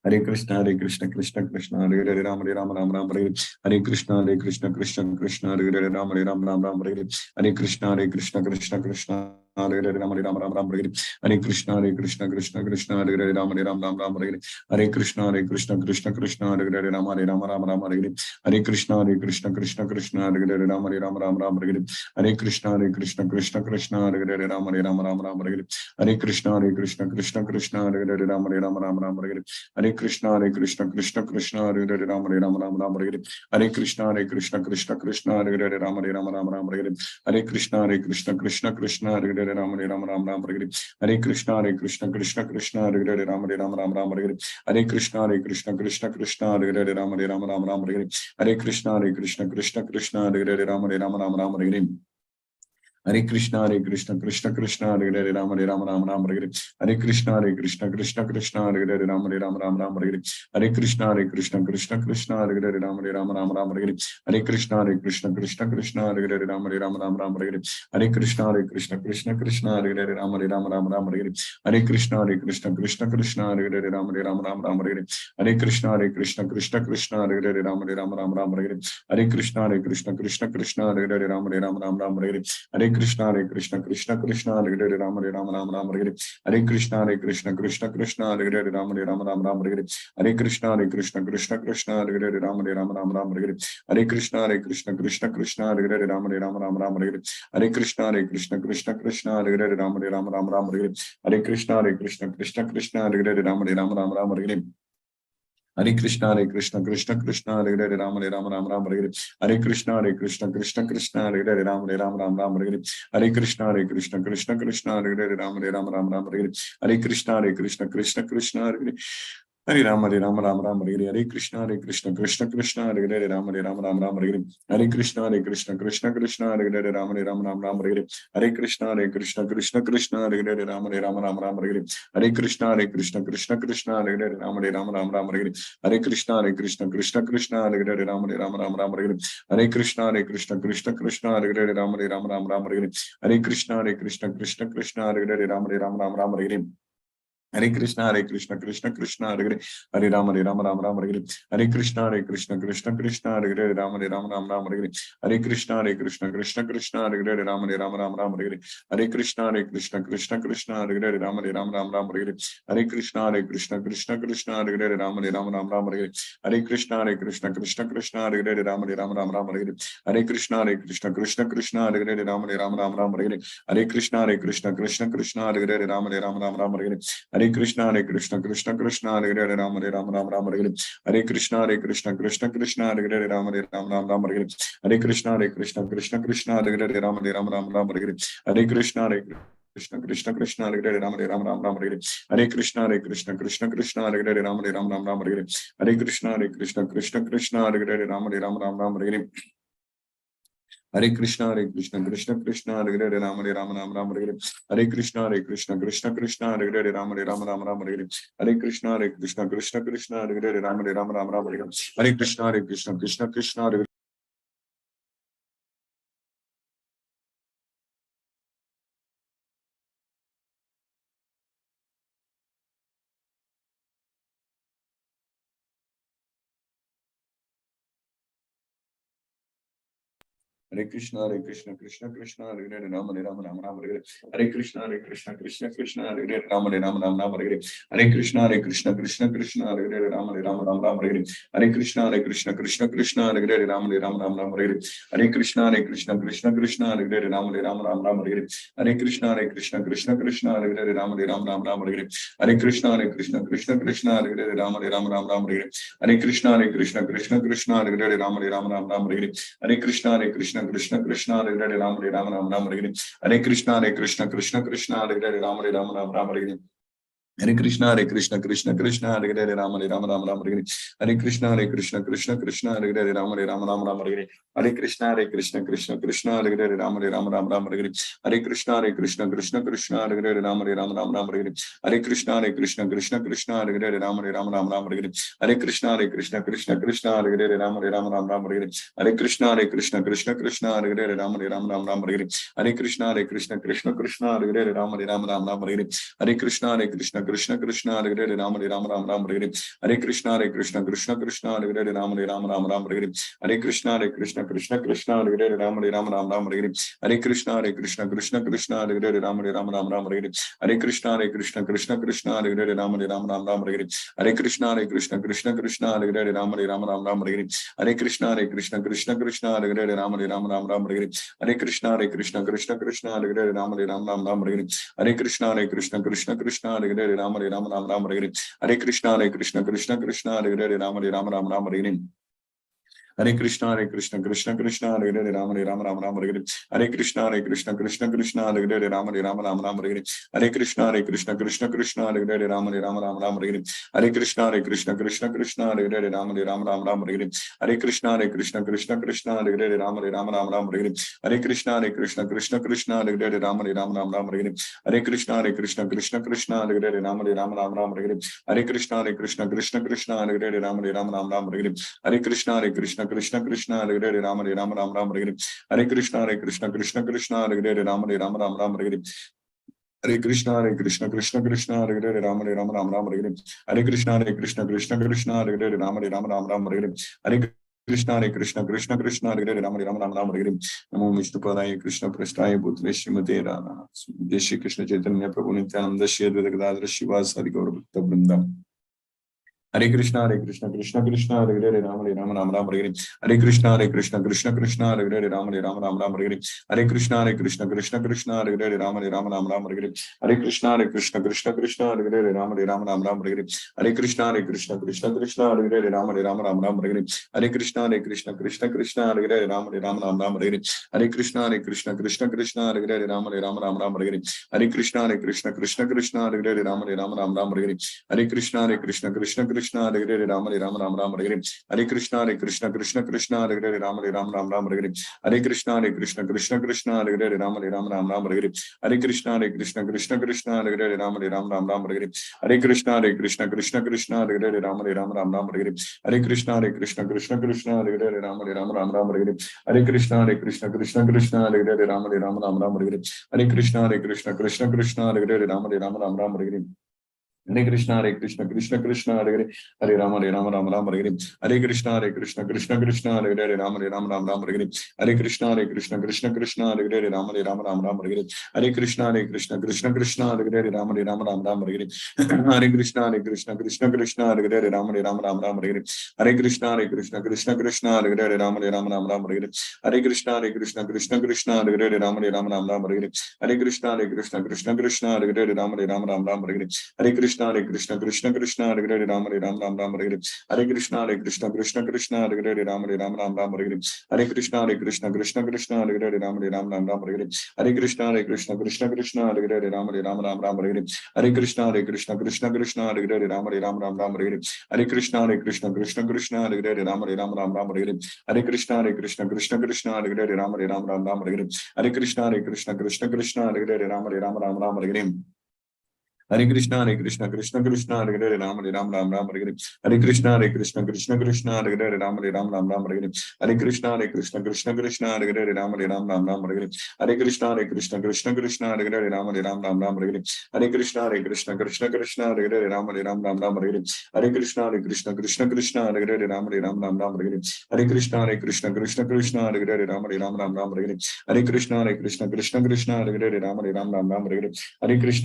Hare Hare Krishna Krishna Hare Hare Ram Hare Ram Ram Ram Hare Hare Hare Krishna Krishna Hare Hare Ram Hare Ram Ram Ram Hare Hare Hare Krishna Krishna Hare Hare Ram Hare Ram Ram Ram Hare Hare Hare Krishna Krishna Hare Hare Ram Hare Ram Ram Ram Hare Hare Hare Krishna Krishna Hare Hare Ram Hare Ram Ram Ram Hare Hare Hare Krishna Krishna Hare Hare Ram Hare Ram Ram Ram Hare Hare Hare Krishna Krishna Hare Hare Ram Hare Ram Ram Ram Hare Hare Hare Krishna Krishna Hare Hare Ram Hare Ram Ram Ram Hare Hare Hare Krishna Krishna Hare Hare Ram Hare Ram Ram Ram Hare Hare Hare Krishna Krishna Hare Hare Ram Hare Ram Ram Ram Hare Hare Hare Krishna Krishna Hare Hare Ram Hare Ram Ram Ram Hare Hare Hare Krishna Krishna Hare Hare Ram Hare Ram Ram Ram Hare Hare Hare Krishna Krishna Hare Hare Ram Hare Ram Ram Ram Hare Hare Hare Krishna Krishna Hare Hare Ram Hare Ram Ram Ram Hare Hare Hare Krishna Krishna Hare Hare Ram Hare Ram Ram Ram Hare Hare Hare Krishna Krishna Hare Hare Ram Hare Ram Ram Ram Hare Hare Hare Krishna Krishna Hare Hare Ram Hare Ram Ram Ram Hare Hare Hare Krishna Krishna Hare Hare Ram Hare Ram Ram Ram Hare Hare Hare Krishna Krishna Hare Hare Ram Hare Ram Ram Ram Hare Hare Hare Krishna Krishna Hare Hare Ram Hare Ram Ram Ram Hare Hare Hare Krishna Krishna Hare Hare Ram Hare Ram Ram Ram Hare Hare Hare Krishna Krishna Hare Hare Ram Hare Ram Ram Ram Hare Hare Hare Krishna Krishna Hare Hare Ram Hare Ram Ram Ram Hare Hare Hare Krishna Krishna Hare Hare Ram Hare Ram Ram Ram Hare Hare Hare Krishna Krishna Hare Hare Ram Hare Ram Ram Ram Hare Hare Hare Krishna Krishna Hare Hare Ram Hare Ram Ram Ram Hare Hare Hare Krishna Krishna Hare Hare Ram Hare Ram Ram Ram Hare Hare Hare Krishna Krishna Hare Hare Ram Hare Ram Ram Ram Hare Hare Hare Krishna Krishna Hare Hare Ram Hare Ram Ram Ram Hare Hare Hare Krishna Krishna Hare Hare Ram Hare Ram Ram Ram Hare Hare Hare Krishna Krishna Hare Hare Ram Hare Ram Ram Ram Hare Hare Hare Krishna Krishna Hare Hare Hare Ram Ram Ram Hare Hare Hare Krishna Krishna Hare Hare Ram Hare Ram Ram Ram Hare Hare Hare Krishna Krishna Hare Hare Ram Hare Ram Ram Ram Hare Hare Hare Krishna Krishna Hare Hare Ram Hare Ram Ram Ram Hare Hare Hare Krishna Krishna Hare Hare Ram Hare Ram Ram Ram Hare Hare Hare Krishna Krishna Hare Hare Ram Hare Ram Ram Ram Hare Hare Hare Krishna Krishna Hare Hare Ram Hare Ram Ram Ram Hare Hare Hare Krishna Krishna Hare Hare Ram Hare Ram Ram Ram Hare Hare Hare Krishna Krishna Hare Hare Hare Ram Ram Ram Hare Hare Hare Krishna Krishna Hare Hare Ram Hare Ram Ram Ram Hare Hare Hare Krishna Krishna Hare Hare Ram Hare Ram Ram Ram Hare Hare Hare Krishna Krishna Hare Hare Ram Hare Ram Ram Ram Hare Hare Hare Krishna Krishna Hare Hare Ram Hare Ram Ram Ram Hare Hare Hare Krishna Krishna Hare Hare Ram Hare Ram Ram Ram Hare Hare Hare Krishna Krishna Hare Hare Ram Hare Ram Ram Ram Hare Hare Hare Krishna Krishna Hare Hare Ram Hare Ram Ram Ram Hare Hare Hare Krishna Krishna Hare Hare Ram Hare Ram Ram Ram Hare Hare Hare Krishna Krishna Hare Hare Ram Hare Ram Ram Ram Hare Hare Hare Krishna Krishna Hare Hare Ram Hare Ram Ram Ram Hare Hare Hare Krishna Krishna Hare Hare Ram Hare Ram Ram Ram Hare Hare Hare Krishna Krishna Hare Hare Ram Hare Ram Ram Ram Hare Hare Hare Krishna Krishna Hare Hare Ram Hare Ram Ram Ram Hare Hare Hare Krishna Krishna Hare Hare Ram Hare Ram Ram Ram Hare Hare Hare Krishna Krishna Hare Hare Ram Hare Ram Ram Ram Hare Hare Hare Krishna Krishna Hare Hare Ram Hare Ram Ram Ram Hare Hare Hare Krishna Krishna Hare Hare Krishna Krishna Hare Hare Ram Hare Ram Ram Ram Hare Hare Hare Krishna Krishna Hare Hare Ram Hare Ram Ram Ram Hare Hare Hare Krishna Krishna Hare Hare Ram Hare Ram Ram Ram Hare Hare Hare Krishna Krishna Hare Hare Ram Hare Ram Ram Ram Hare Hare Hare Krishna Krishna Hare Hare Ram Hare Ram Ram Ram Hare Hare Hare Krishna Krishna Hare Hare Ram Hare Ram Ram Ram Hare Hare Hare Krishna Krishna Hare Hare Ram Hare Ram Ram Ram Hare Hare Hare Krishna Krishna Hare Hare Ram Hare Ram Ram Ram Hare Hare Hare Krishna Krishna Krishna Krishna Hare Hare Ram Hare Ram Ram Ram Hare Hare Hare Krishna Krishna Krishna Hare Hare Ram Hare Ram Ram Ram Hare Hare Hare Krishna Krishna Krishna Hare Hare Ram Hare Ram Ram Ram Hare Hare Hare Krishna Krishna Krishna Hare Hare Ram Hare Ram Ram Ram Hare Hare Hare Krishna Krishna Krishna Hare Hare Ram Hare Ram Ram Ram Hare Hare Hare Krishna Krishna Krishna Hare Hare Ram Hare Ram Ram Ram Hare Hare Hare Krishna Krishna Krishna Hare Hare Ram Hare Ram Ram Ram Hare Hare Hare Krishna Krishna Krishna Hare Hare Ram Hare Ram Ram Ram Hare Hare Hare Krishna Krishna Krishna Hare Hare Ram Hare Ram Ram Ram Hare Hare Hare Krishna Krishna Krishna Hare Hare Ram Hare Ram Ram Ram Hare Hare Hare Krishna Krishna Krishna Hare Hare Ram Hare Ram Ram Ram Hare Hare Hare Krishna Krishna Hare Hare Ram Hare Ram Ram Ram Hare Hare Hare Krishna Krishna Hare Hare Ram Hare Ram Ram Ram Hare Hare Hare Krishna Krishna Hare Hare Ram Hare Ram Ram Ram Hare Hare Hare Krishna Krishna Hare Hare Ram Hare Ram Ram Ram Hare Hare Hare Krishna Krishna Hare Hare Ram Hare Ram Ram Ram Hare Hare Hare Krishna Krishna Hare Hare Ram Hare Ram Ram Ram Hare Hare Hare Krishna Krishna Hare Hare Ram Hare Ram Ram Ram Hare Hare Hare Krishna Krishna Hare Hare Ram Hare Ram Ram Ram Hare Hare Hare Krishna Krishna Hare Hare Ram Hare Ram Ram Ram Hare Hare Hare Krishna Krishna Hare Hare Ram Hare Ram Ram Ram Hare Hare Hare Krishna Krishna Hare Hare Ram Hare Ram Ram Ram Hare Hare Hare Krishna Krishna Hare Hare Ram Hare Ram Ram Ram Hare Hare Hare Krishna Krishna Hare Hare Ram Hare Ram Ram Ram Hare Hare Hare Krishna Krishna Hare Hare Ram Hare Ram Ram Ram Hare Hare Hare Krishna Krishna Hare Hare Ram Hare Ram Ram Ram Hare Hare Hare Krishna Krishna Hare Hare Ram Hare Ram Ram Ram Hare Hare Hare Krishna Krishna Hare Hare Ram Hare Ram Ram Ram Hare Hare Hare Krishna Krishna Hare Hare Ram Hare Ram Ram Ram Hare Hare Hare Krishna Krishna Hare Hare Ram Hare Ram Ram Ram Hare Hare Hare Krishna Krishna Hare Hare Ram Hare Ram Ram Ram Hare Hare Hare Krishna Krishna Hare Hare Ram Hare Ram Ram Ram Hare Hare Hare Krishna Hare Hare Ram Hare Ram Ram Ram Hare Hare Namo Vishnupadaya Krishna Prasthaya Bhutale Srimate Radha Jai Shri Krishna Chaitanya Prabhu Nityananda Shri Advaita Gadadhara Shivasadi Gaura Bhakta Vrindam Hare Krishna Krishna Hare Hare Ram Hare Ram Ram Ram Hare Hare Hare Krishna Krishna Hare Hare Ram Hare Ram Ram Ram Hare Hare Hare Krishna Krishna Hare Hare Ram Hare Ram Ram Ram Hare Hare Hare Krishna Krishna Hare Hare Ram Hare Ram Ram Ram Hare Hare Hare Krishna Krishna Hare Hare Ram Hare Ram Ram Ram Hare Hare Hare Krishna Krishna Hare Hare Ram Hare Ram Ram Ram Hare Hare Hare Krishna Krishna Hare Hare Ram Hare Ram Ram Ram Hare Hare Hare Krishna Krishna Hare Hare Ram Hare Ram Ram Ram Hare Hare Hare Krishna Krishna Hare Hare Ram Hare Ram Ram Ram Hare Hare Hare Krishna Krishna Hare Hare Ram Hare Ram Ram Ram Hare Hare Hare Krishna Krishna Hare Hare Ram Hare Ram Ram Ram Hare Hare Hare Krishna Krishna Hare Hare Ram Hare Ram Ram Ram Hare Hare Hare Krishna Krishna Hare Hare Ram Hare Ram Ram Ram Hare Hare Hare Krishna Krishna Hare Hare Ram Hare Ram Ram Ram Hare Hare Hare Krishna Krishna Hare Hare Ram Hare Ram Ram Ram Hare Hare Hare Krishna Krishna Hare Hare Ram Hare Ram Ram Ram Hare Hare Hare Krishna Krishna Hare Hare Hare Rama Ram Ram Hare Hare Hare Krishna Krishna Hare Hare Ram Hare Ram Ram Hare Hare Hare Krishna Krishna Hare Hare Ram Hare Ram Ram Hare Hare Hare Krishna Krishna Hare Hare Ram Hare Ram Ram Hare Hare Hare Krishna Krishna Hare Hare Ram Hare Ram Ram Hare Hare Hare Krishna Krishna Hare Hare Ram Hare Ram Ram Hare Hare Hare Krishna Krishna Hare Hare Ram Hare Ram Ram Hare Hare Hare Krishna Krishna Hare Hare Ram Hare Ram Ram Hare Hare Hare Krishna Krishna Hare Hare Ram Hare Ram Ram Hare Hare Hare Krishna Krishna Hare Hare Ram Hare Ram Ram Hare Hare Hare Krishna Krishna Hare Hare Ram Hare Ram Ram Hare Hare Hare Krishna Krishna Hare Hare Ram Hare Ram Ram Hare Hare Hare Krishna Krishna Hare Hare Ram Hare Ram Ram Hare Hare Hare Krishna Krishna Hare Hare Ram Hare Ram Ram Hare Hare Hare Krishna Krishna Hare Hare Ram Hare Ram Ram Hare Hare Hare Krishna Krishna Hare Hare Ram Hare Ram Ram Hare Hare Hare Krishna Krishna Hare Hare Ram Hare Ram Ram Ram Hare Hare Hare Krishna Krishna Hare Hare Ram Hare Ram Ram Ram Hare Hare Hare Krishna Krishna Hare Hare Ram Hare Ram Ram Ram Hare Hare Hare Krishna Krishna Hare Hare Ram Hare Ram Ram Ram Hare Hare Hare Krishna Krishna Hare Hare Ram Hare Ram Ram Ram Hare Hare Hare Krishna Krishna Hare Hare Ram Hare Ram Ram Ram Hare Hare Hare Krishna Krishna Hare Hare Ram Hare Ram Ram Ram Hare Hare Hare Krishna Krishna Hare Hare Ram Hare Ram Ram Ram Hare Hare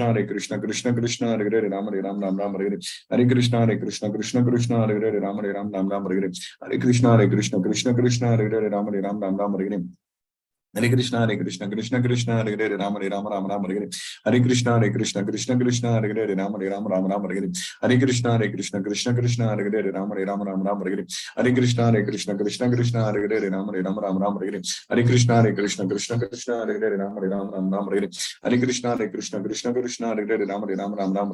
Hare Krishna Krishna Hare Hare Ram Hare Ram Ram Ram Hare Hare Hare Krishna Krishna Hare Hare Ram Hare Ram Ram Ram Hare Hare Hare Krishna Krishna Hare Hare Ram Hare Ram Ram Ram Hare Hare Hare Krishna, Krishna Krishna, Hare Hare, Rama Rama Rama Rama, Hare Hare Krishna, Krishna Krishna, Hare Hare, Rama Rama Rama Rama, Hare Krishna, Krishna Krishna, Hare Hare, Rama Rama Rama Rama, Hare Krishna, Krishna Krishna, Hare Hare, Rama Rama Rama Rama, Hare Krishna, Krishna Krishna, Hare Hare, Rama Rama Rama Rama, Hare Krishna, Krishna Krishna, Hare Hare, Rama Rama Rama Rama,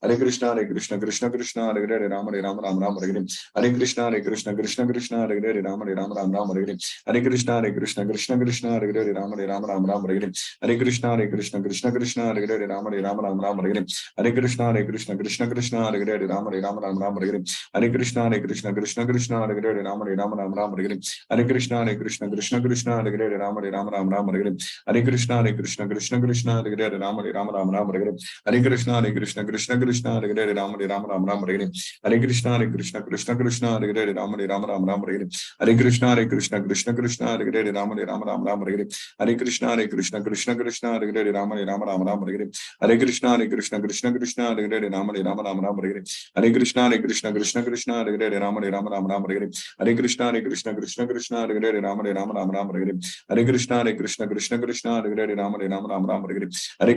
Hare Krishna, Krishna Krishna, Hare Hare, Rama Rama Rama Rama, Hare Krishna, Krishna Krishna, Hare Hare, Rama Rama Rama Rama, Hare Krishna, Krishna Krishna, Hare Hare, Rama Rama Rama Rama, Hare Krishna, Krishna Krishna, Hare Hare, Rama Rama Rama Rama, Hare Krishna, Krishna Krishna, Hare Hare, Rama Rama Rama Rama, Hare Krishna, Krishna Hare Hare, Rama Rama Rama Rama, Hare Krishna, Krishna Hare Hare, Rama Rama Rama Rama, Hare Krishna, Krishna Hare Hare, Rama Rama Rama Rama, Hare Krishna, Krishna Hare Hare, Rama Rama Rama Rama, Hare Krishna, Krishna Hare Hare, Rama Rama Rama Rama, Hare Krishna, Krishna Hare Hare, Rama Rama Rama Rama, Hare Krishna, Krishna Hare Hare, Rama Rama Rama Rama, Hare Krishna, Krishna Hare Hare, Rama Rama Rama Rama, Hare Krishna, Krishna Hare Hare, Rama Rama Rama Rama, Hare Krishna, Krishna Hare Hare, Rama Rama Rama Rama, Hare Krishna, Krishna Hare Hare, Rama Rama Rama Rama, Hare Krishna, Krishna Hare Hare, Rama Rama Rama Rama, Hare Krishna, Krishna Hare Hare, Rama Rama Rama Rama, Hare Krishna, Krishna Hare Hare, Rama Rama Rama Rama, Hare Krishna, Krishna Hare Hare, Rama Rama Rama Rama, Hare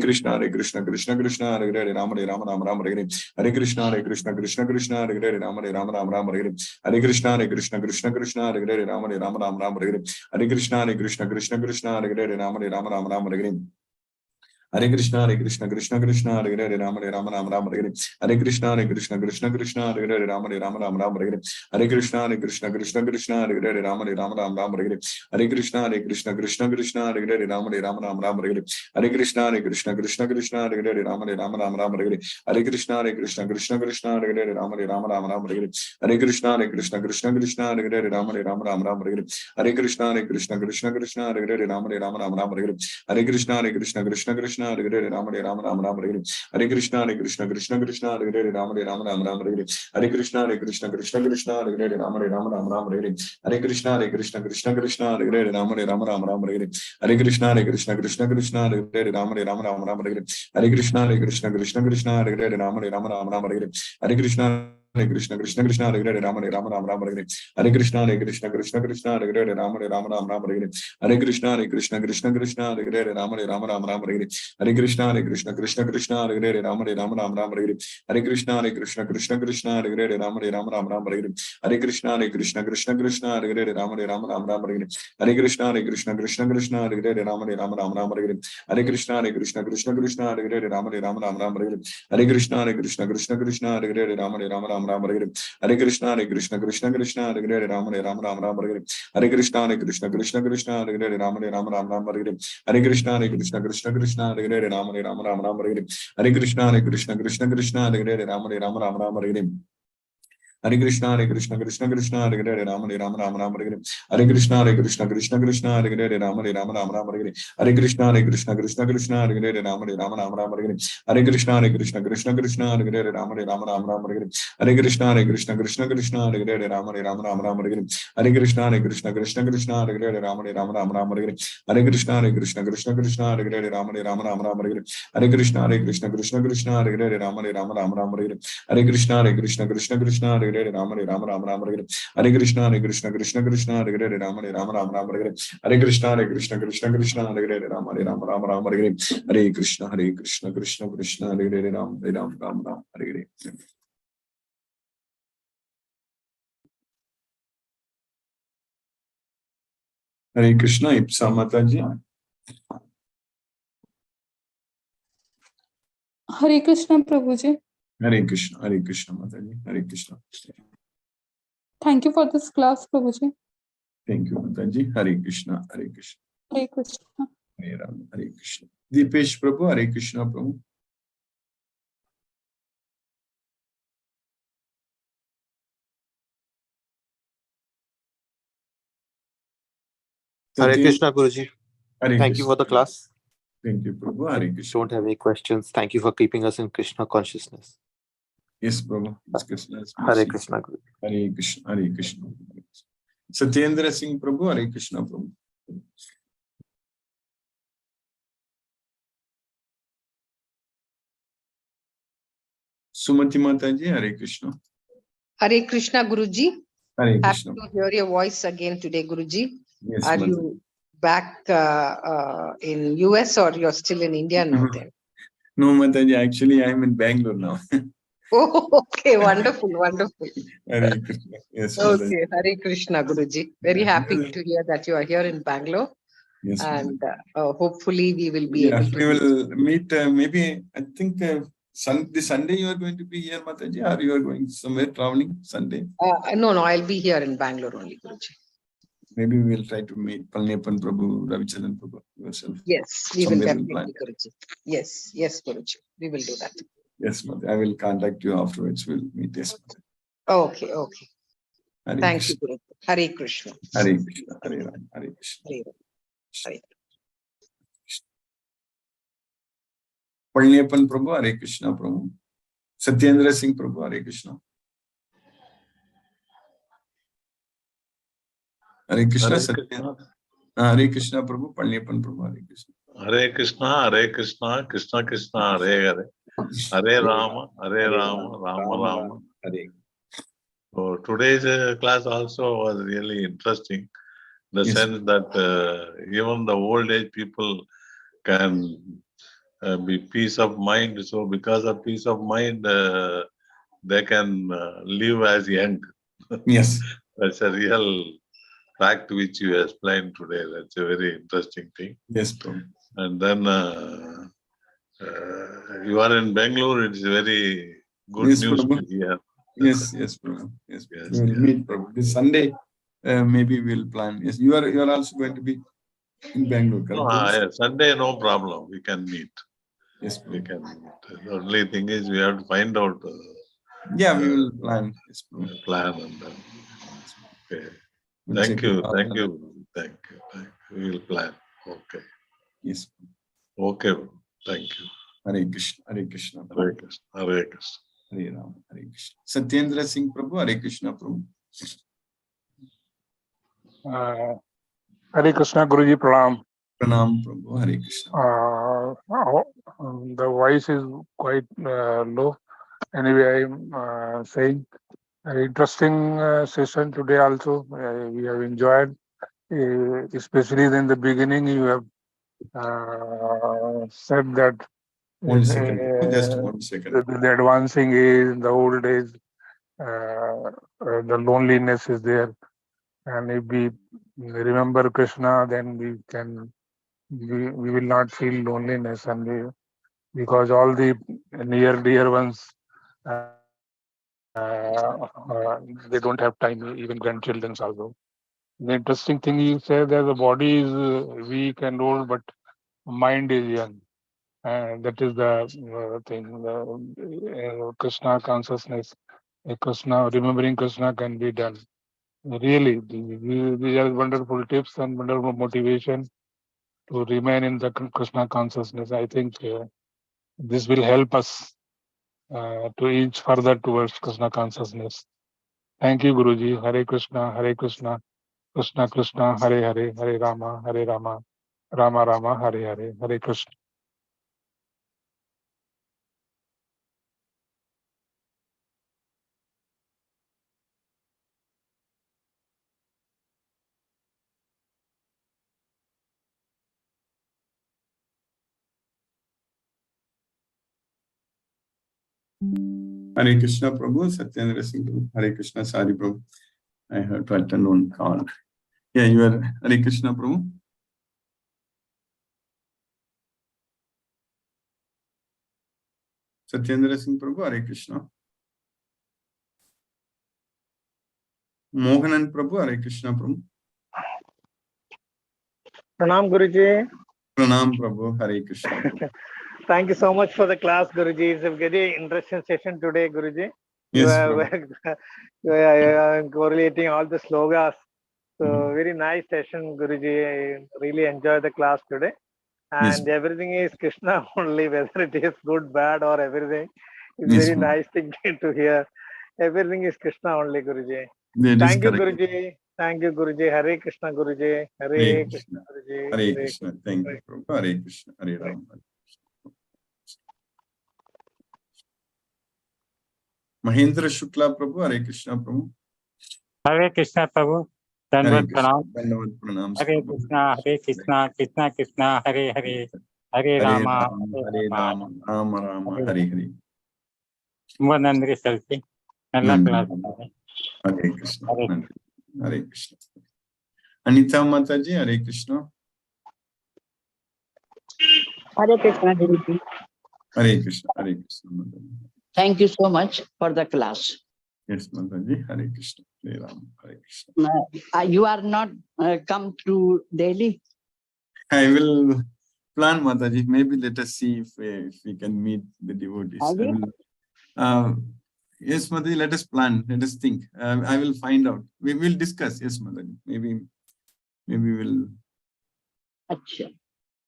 Krishna, Krishna Hare Hare, Rama Rama Rama Rama, Hare Krishna, Krishna Hare Hare, Rama Rama Rama Rama, Hare Krishna, Krishna Hare Hare, Rama Rama Rama Rama, Hare Krishna, Krishna Hare Hare, Rama Rama Rama Rama, Hare Krishna, Krishna Hare Hare, Rama Rama Rama Rama, Hare Krishna, Krishna Hare Hare, Rama Rama Rama Rama, Hare Krishna, Krishna Hare Hare, Rama Rama Rama Rama, Hare Krishna, Krishna Hare Hare, Rama Rama Rama Rama, Hare Krishna, Krishna Hare Hare, Rama Rama Rama Rama, Hare Krishna, Krishna Hare Hare, Rama Rama Rama Rama, Hare Krishna, Krishna Hare Hare, Rama Rama Rama Rama, Hare Krishna, Krishna Hare Hare, Rama Rama Rama Rama, Hare Krishna, Krishna Hare Hare, Rama Rama Rama Rama, Hare Krishna, Krishna Hare Hare, Rama Rama Rama Rama, Hare Krishna, Krishna Hare Hare, Rama Rama Rama Rama, Hare Krishna, Krishna Hare Hare, Rama Rama Rama Rama, Hare Krishna, Krishna Hare Hare, Rama Rama Rama Rama, Hare Krishna, Krishna Hare Hare, Rama Rama Rama Rama, Hare Krishna, Krishna Hare Hare, Rama Rama Rama Rama, Hare Krishna, Krishna Hare Hare, Rama Rama Rama Rama, Hare Krishna, Krishna Hare Hare, Rama Rama Rama Rama, Hare Krishna, Krishna Hare Hare, Rama Rama Rama Rama, Hare Krishna, Krishna Hare Hare, Rama Rama Rama Rama, Hare Krishna, Krishna Hare Hare, Rama Rama Rama Rama, Hare Krishna, Krishna Hare Hare, Rama Rama Rama Rama, Hare Krishna, Krishna Hare Hare, Rama Rama Rama Rama, Hare Krishna, Krishna Hare Hare, Rama Rama Rama Rama, Hare Krishna, Krishna Hare Hare, Rama Rama Rama Rama, Hare Krishna, Krishna Hare Hare, Rama Rama Rama Rama, Hare Krishna, Krishna Hare Hare, Rama Rama Rama Rama, Hare Krishna, Krishna Hare Hare, Rama Rama Rama Rama, Hare Krishna, Krishna Hare Hare, Rama Rama Rama Rama, Hare Krishna, Krishna Hare Hare, Rama Rama Rama Rama, Hare Krishna, Krishna Hare Hare, Rama Rama Rama Rama, Hare Krishna, Krishna Hare Hare, Rama Rama Rama Rama, Hare Krishna, Krishna Hare Hare, Rama Rama Rama Rama, Hare Krishna, Krishna Hare Hare, Rama Rama Rama Rama, Hare Krishna, Krishna Hare Hare, Rama Rama Rama Rama, Hare Krishna, Krishna Hare Hare, Rama Rama Hare Hare. Hare Krishna, Ipsa Mataji. Hare Krishna, Prabhuji. Hare Krishna Mataji. Hare Krishna. Thank you for this class, Prabhuji. Thank you, Mataji. Hare Krishna. Hare Krishna. Hare Ram. Hare Krishna. Deepesh Prabhu, Hare Krishna Prabhu. Hare Krishna, Guruji. Hare Thank Krishna. you for the class. Thank you, Prabhu. Hare Krishna. Don't have any questions. Thank you for keeping us in Krishna consciousness. Yes, Prabhu. It's Krishna. Hare Krishna, Guruji. Hare Krishna. Hare Krishna. Satyendra Singh Prabhu, Hare Krishna Prabhu. Sumati Mataji, Hare Krishna. Hare Krishna, Guruji. Hare Happy Krishna. to hear your voice again today, Guruji. Yes, Are Mataji. you back in US, or you're still in India now then? No, Mataji, actually I am in Bangalore now. Oh, okay, wonderful, wonderful. Hare Krishna. Yes, Mataji. Okay, Hare Krishna, Guruji. Very happy to hear that you are here in Bangalore, Yes, Mataji. and hopefully we will be Yeah, able to we will meet maybe, I think this Sunday you are going to be here, Mataji, or you are going somewhere traveling Sunday? No, I'll be here in Bangalore only, Guruji. Maybe we will try to meet Palnepan Prabhu, Ravichandran Prabhu, yourself. Yes, we will Somewhere we'll definitely, Guruji. Yes, Guruji. We will do that. Yes, Mataji. I will contact you afterwards. We'll meet. Yes, Mataji. Okay. Hare Thank Krishna. you, Guruji. Hare Krishna. Hare Krishna. Hare Ram. Hare Krishna. Hare Ram. Hare. Palnepan Prabhu, Hare Krishna Prabhu. Satyendra Singh Prabhu, Hare Krishna. Hare Krishna, Hare Satyendra. Krishna, Hare Krishna Prabhu, Palnepan Prabhu, Hare Krishna. Hare Krishna, Hare Krishna, Krishna Krishna, Hare Hare, Hare Rama, Rama Rama. Hare. So today's class also was really interesting, in the Yes. sense that even the old age people can be peace of mind. So because of peace of mind, they can live as young. Yes. That's a real fact which you explained today. That's a very interesting thing. Yes, Prabhu. And then you are in Bangalore. It's very good Yes, news Prabhu. to hear. Yes, Prabhu. Yes, Yes, we will yes. meet Prabhu. This Sunday, maybe we'll plan. Yes, you are also going to be in Bangalore, correct? Prabhu? Yeah, Sunday, no problem. We can meet. Yes, We Prabhu. can meet. The only thing is we have to find out Yeah, we will plan. Yes, Prabhu. the plan and then. Okay. We'll Thank check you. it out. Thank you. Thank you. We will plan. Okay. Yes. Okay. Thank you. Hare Krishna. Hare Krishna. Hare Krishna. Hare Krishna. Hare Ram. Hare Krishna. Satyendra Singh Prabhu, Hare Krishna Prabhu. Hare Krishna, Guruji, Pranam. Pranam Prabhu, Hare Krishna. The voice is quite low. Anyway, I'm saying an interesting session today also. We have enjoyed, especially in the beginning. You have said that 1 second. Just 1 second. the advancing age, in the old days, the loneliness is there. And if we remember Krishna, then we will not feel loneliness, and because all the near dear ones, they don't have time, even grandchildren also. The interesting thing you say that the body is weak and old, but mind is young. And that is the thing, Krishna consciousness, Krishna, remembering Krishna can be done. Really, these are wonderful tips and wonderful motivation to remain in the Krishna consciousness. I think this will help us to inch further towards Krishna consciousness. Thank you, Guruji. Hare Krishna, Krishna Krishna, Hare Hare, Hare Rama, Rama Rama, Hare Hare, Hare Krishna. Hare Krishna Prabhu, Satyendra Singh Prabhu. Hare Krishna, sorry Prabhu. I have to attend one call. Yeah, you are Hare Krishna Prabhu. Satyendra Singh Prabhu, Hare Krishna. Mohanan Prabhu, Hare Krishna Prabhu. Pranam Guruji. Pranam Prabhu, Hare Krishna Prabhu. Thank you so much for the class, Guruji. It's a very interesting session today, Guruji. Yes, You are correlating all the slogas. So very nice session, Guruji. I really enjoyed the class today. And Yes. everything is Krishna only, whether it is good, bad, or everything. It's Yes, very ma'am. nice thing to hear. Everything is Krishna only, Guruji. That is Thank you, correct. Guruji. Thank you, Guruji. Hare Krishna, Guruji. Hare Krishna, Guruji. Hare Krishna. Thank you, Prabhu. Hare Krishna. Hare Ram. Mahendra Shukla Prabhu, Hare Krishna Prabhu. Hare Krishna Prabhu. Hare Dandavat Krishna. Pranam. Dandavat pranam. Hare Krishna, Krishna Krishna, Hare Hare, Hare Hare Rama, Rama, Hare Hare Rama, Rama, Rama Rama, Hare Hare Hare. ரொம்ப நன்றி செல்வி. நல்ல Nandri. Class. Hare Krishna. Hare Nandri. Hare Krishna. Anita Mataji, Hare Krishna. Hare Krishna, Guruji. Hare Krishna. Hare Krishna. Mataji. Thank you so much for the class. Yes, Mataji. Hare Krishna. Hare Rama. Hare Krishna. You are not come to Delhi. I will plan, Mataji. Maybe let us see if we can meet the devotees. Have you? Yes, Mataji, let us plan. Let us think. I will find out. We will discuss. Yes, Mataji. Maybe we'll. Achha.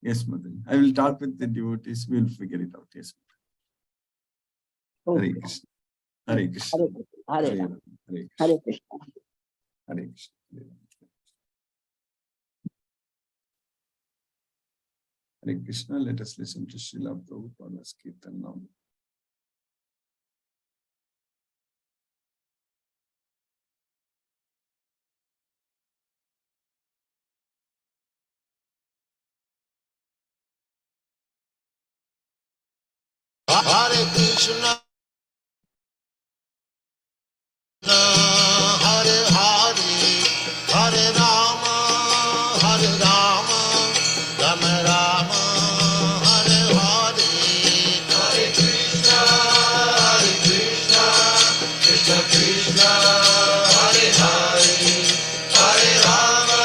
Yes, Mataji. I will talk with the devotees. We will figure it out. Yes. Hare Okay. Krishna. Hare Krishna. Hare Hare Rama. Hare Krishna. Hare Krishna. Hare Krishna. Hare Krishna. Let us listen to Srila Prabhupada's Kirtan now. Hare Krishna, Hare Hare, Hare Rama, Hare Rama, Rama Rama, Hare Hare, Hare Krishna, Krishna Krishna, Hare Hare, Hare Rama,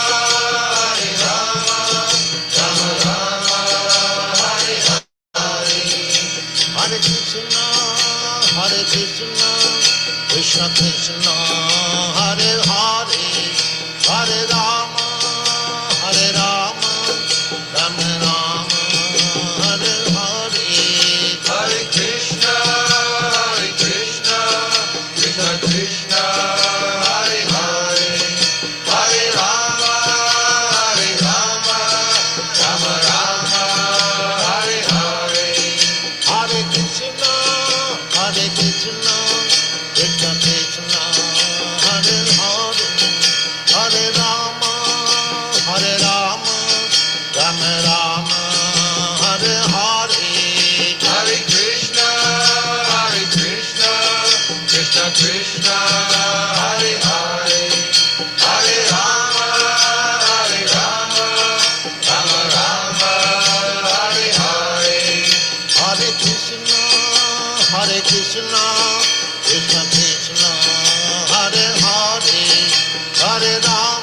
Rama Rama, Hare Hare. Hare Krishna, Krishna Krishna, Hare Hare, Hare Rama, Rama Rama, Hare Hare. Hare Krishna, Krishna Krishna, Hare Hare, Hare Rama, Rama Rama, Hare Hare. Hare Krishna, Krishna Krishna, Hare Hare, Hare Rama, Rama Rama, Hare Hare. Hare Krishna, Krishna Krishna, Hare Hare, Hare Rama, Rama Rama, Hare Hare. Hare Krishna, Krishna Krishna, Hare Hare, Hare Rama.